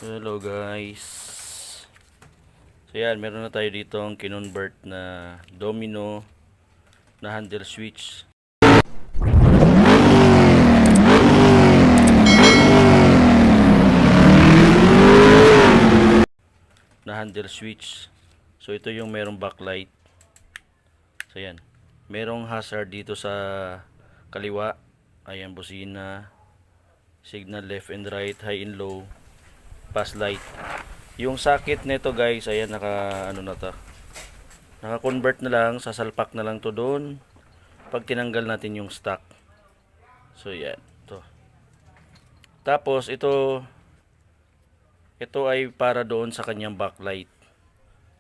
Hello guys. So yan, meron na tayo dito ang kinonvert na domino na handle switch. So ito yung merong backlight. So yan. Merong hazard dito sa kaliwa. Ayan, busina, signal left and right, high and low, pass light. Yung socket nito guys, ayan, naka-convert na lang, sasalpak na lang to doon pag tinanggal natin yung stock. So yan, to. Tapos ito ay para doon sa kanyang backlight.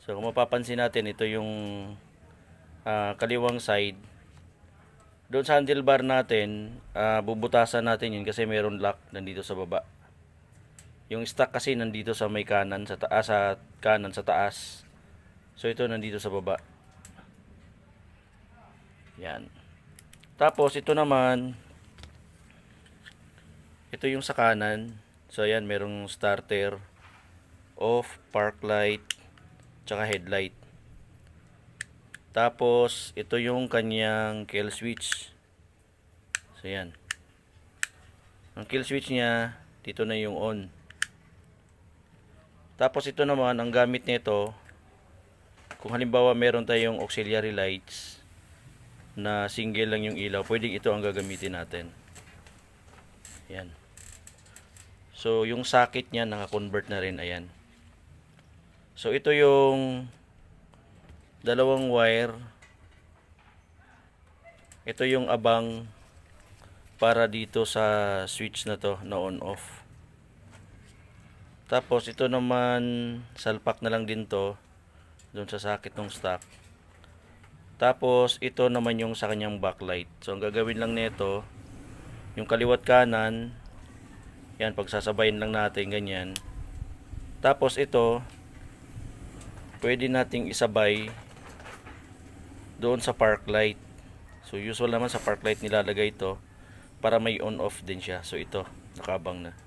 So kung mapapansin natin, ito yung kaliwang side. Doon sa handlebar natin, bubutasan natin yun kasi mayroon lock nandito sa baba. Yung stock kasi nandito sa may kanan, sa taas. So ito nandito sa baba. Yan. Tapos ito naman, ito yung sa kanan. So ayan, merong starter, off, park light, tsaka headlight. Tapos ito yung kanyang kill switch. So yan. Ang kill switch niya, dito na yung on. Tapos ito naman, ang gamit nito, kung halimbawa meron tayong auxiliary lights na single lang yung ilaw, pwedeng ito ang gagamitin natin. Yan. So yung socket niya naka-convert na rin, ayan. So ito yung dalawang wire. Ito yung abang para dito sa switch na to na on off. Tapos ito naman, salpak na lang din to doon sa socket ng stock. Tapos ito naman yung sa kanyang backlight. So ang gagawin lang nito, yung kaliwat kanan, yan, pagsasabayin lang natin ganyan. Tapos ito, pwede nating isabay doon sa park light. So usual naman sa park light nilalagay ito para may on off din siya. So ito, nakabang na.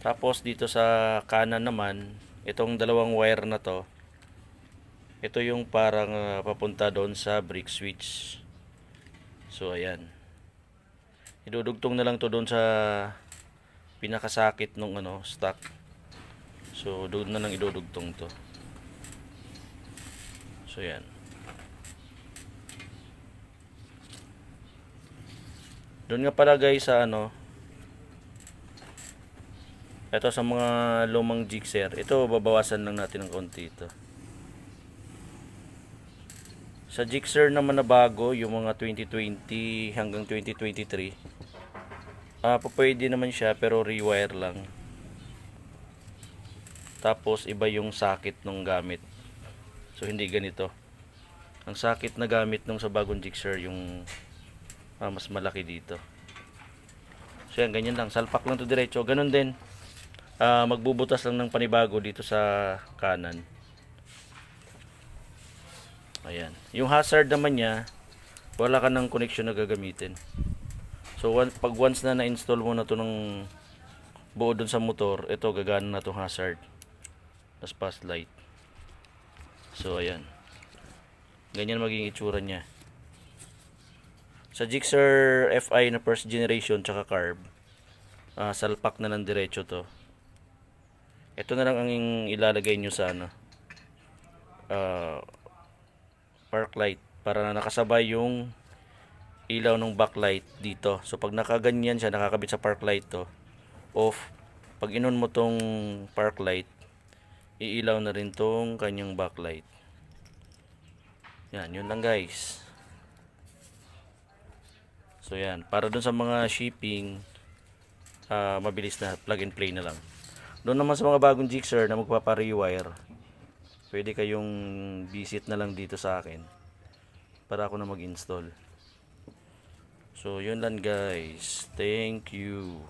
Tapos dito sa kanan naman, itong dalawang wire na to, ito yung parang papunta doon sa brake switch. So ayan. Idudugtong na lang to doon sa pinakasakit nung stock. So doon na lang idudugtong to. So yan. Doon nga pala guys sa ito sa mga lumang Gixxer, ito babawasan lang natin ng konti ito. Sa Gixxer naman na bago, yung mga 2020 hanggang 2023, pwede naman siya pero rewire lang. Tapos iba yung socket nung gamit. So hindi ganito. Ang socket na gamit nung sa bagong Gixxer yung mas malaki dito. So yan, ganyan lang. Salpak lang to diretso. Ganun din. Magbubutas lang ng panibago dito sa kanan. Ayan. Yung hazard naman niya, wala ka ng connection na gagamitin. So pag once na na-install mo na to ng buo dun sa motor, ito gagana na tong hazard. Tapos pass light. So ayan. Ganyan magiging itsura niya. Sa Gixxer FI na first generation tsaka carb, salpak na ng diretso to. Ito na lang ang ilalagay nyo sa park light para na nakasabay yung ilaw ng backlight dito. So pag nakaganyan siya, nakakabit sa park light to, off. Pag inon mo tong park light, iilaw na rin tong kanyang backlight. Yan, yun lang guys. So yan, para dun sa mga shipping, mabilis na, plug and play na lang. Doon naman sa mga bagong Gixxer na magpapa-rewire, pwede kayong visit na lang dito sa akin para ako na mag-install. So yun lang guys. Thank you.